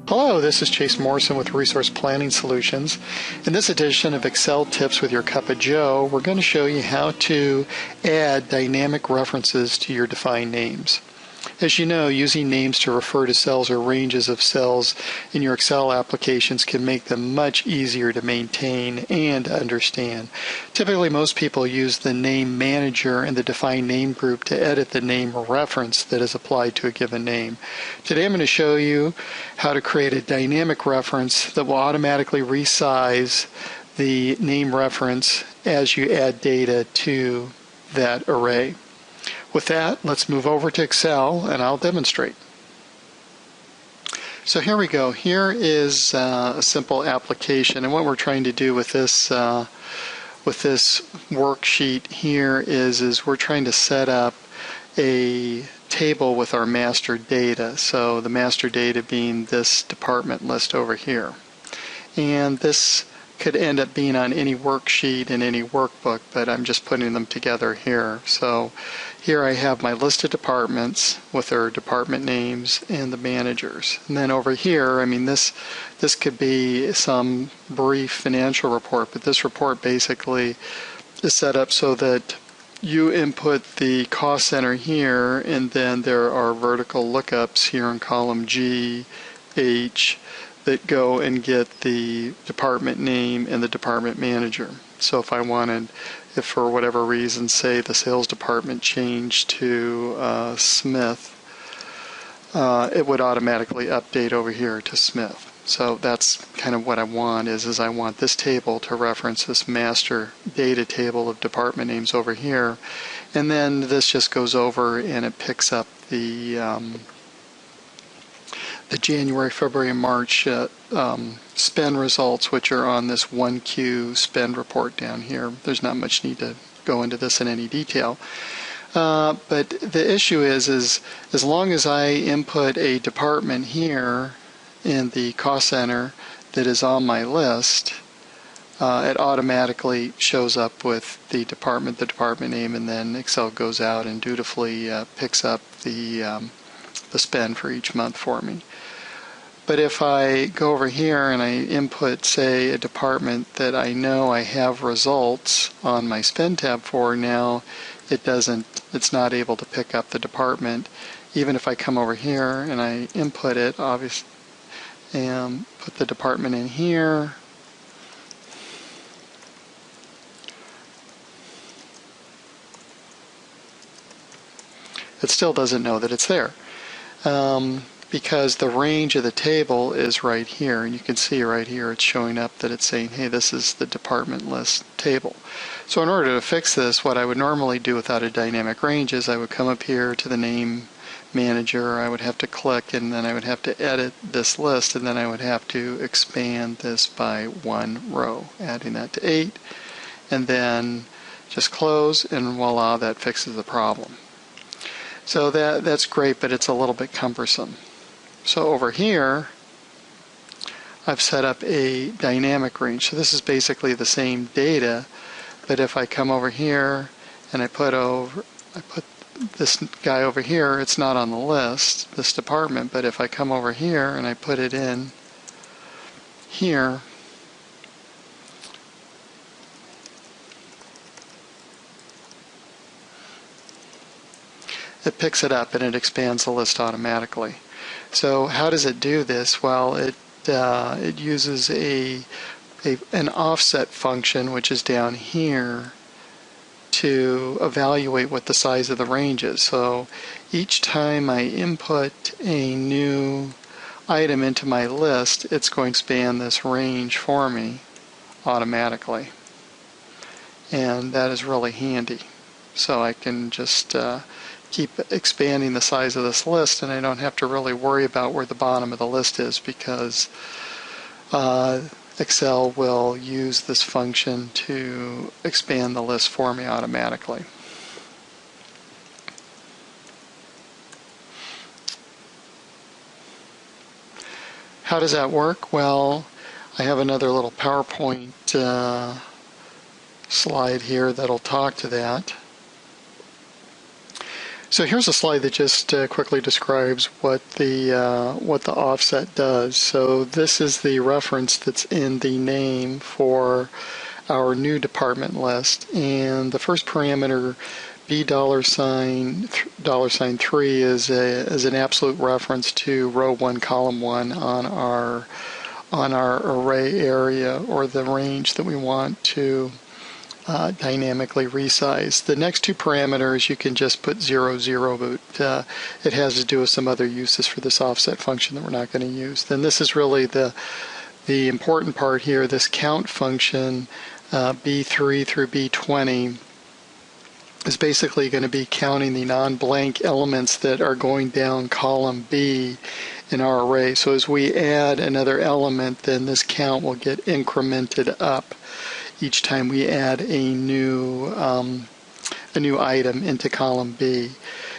Hello, this is Chase Morrison with Resource Planning Solutions. In this edition of Excel Tips with Your Cup of Joe, we're going to show you how to add dynamic references to your defined names. As you know, using names to refer to cells or ranges of cells in your Excel applications can make them much easier to maintain and understand. Typically, most people use the name manager in the defined name group to edit the name reference that is applied to a given name. Today I'm going to show you how to create a dynamic reference that will automatically resize the name reference as you add data to that array. With that, let's move over to Excel and I'll demonstrate. So here we go. Here is a simple application, and what we're trying to do with this worksheet here is we're trying to set up a table with our master data. So the master data being this department list over here. And this could end up being on any worksheet in any workbook, but I'm just putting them together here. So here I have my list of departments with their department names and the managers. And then over here, this could be some brief financial report, but this report basically is set up so that you input the cost center here, and then there are vertical lookups here in column G, H, that go and get the department name and the department manager. So if I wanted, if for whatever reason, say the sales department changed to Smith, it would automatically update over here to Smith. So that's kind of what I want is I want this table to reference this master data table of department names over here, and then this just goes over and it picks up the January, February, and March spend results, which are on this 1Q spend report down here. There's not much need to go into this in any detail. But the issue is as long as I input a department here in the cost center that is on my list, it automatically shows up with the department name, and then Excel goes out and dutifully picks up the spend for each month for me. But if I go over here and I input, say, a department that I know I have results on my spend tab for, now it's not able to pick up the department. Even if I come over here and I input it, obviously, and put the department in here, it still doesn't know that it's there. Because the range of the table is right here, and you can see right here it's showing up that it's saying, hey, this is the department list table. So in order to fix this, what I would normally do without a dynamic range is I would come up here to the name manager, I would have to click, and then I would have to edit this list, and then I would have to expand this by one row, adding that to 8, and then just close, and voila, that fixes the problem. So that's great, but it's a little bit cumbersome. So over here, I've set up a dynamic range. So this is basically the same data, but if I come over here and I put this guy over here, it's not on the list, this department, but if I come over here and I put it in here, it picks it up and it expands the list automatically. So how does it do this? Well, it uses an offset function, which is down here, to evaluate what the size of the range is. So each time I input a new item into my list, it's going to span this range for me automatically. And that is really handy. So I can just keep expanding the size of this list, and I don't have to really worry about where the bottom of the list is, because Excel will use this function to expand the list for me automatically. How does that work? Well, I have another little PowerPoint slide here that'll talk to that. So here's a slide that just quickly describes what the offset does. So this is the reference that's in the name for our new department list, and the first parameter, B $3 is an absolute reference to row 1, column 1 on our array area, or the range that we want to dynamically resize. The next two parameters you can just put 0, 0, but it has to do with some other uses for this offset function that we're not going to use. Then this is really the important part here, this count function, B3 through B20, is basically going to be counting the non-blank elements that are going down column B in our array. So as we add another element, then this count will get incremented up each time we add a new item into column B.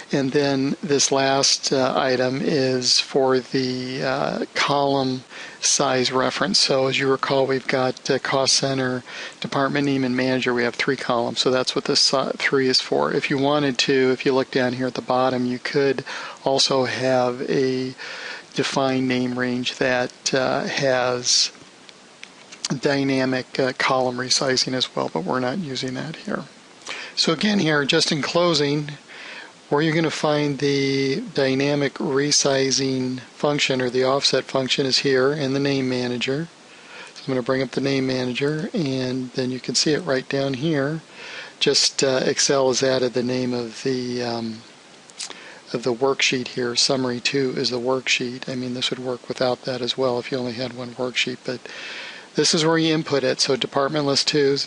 And then this last item is for the column size reference. So as you recall, we've got cost center, department name, and manager. We have 3 columns, so that's what this 3 is for. If you wanted to, if you look down here at the bottom, you could also have a defined name range that has dynamic column resizing as well, but we're not using that here. So again here, just in closing, where you're going to find the dynamic resizing function, or the offset function, is here in the name manager. So I'm going to bring up the name manager, and then you can see it right down here. Just Excel has added the name of the worksheet here. Summary 2 is the worksheet. I mean, this would work without that as well if you only had one worksheet, but this is where you input it. So department list 2,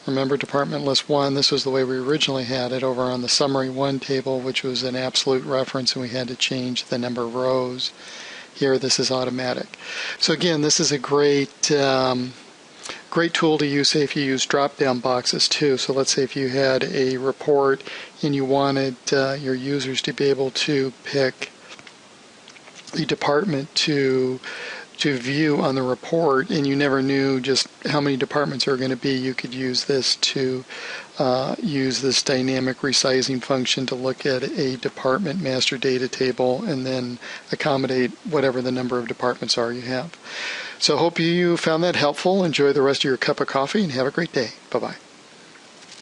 remember department list 1, this was the way we originally had it over on the summary 1 table, which was an absolute reference, and we had to change the number of rows. Here this is automatic. So again, this is a great great tool to use, say, if you use drop-down boxes too. So let's say if you had a report and you wanted your users to be able to pick the department to view on the report, and you never knew just how many departments are going to be, you could use this to use this dynamic resizing function to look at a department master data table and then accommodate whatever the number of departments are you have. So hope you found that helpful. Enjoy the rest of your cup of coffee and have a great day. Bye-bye.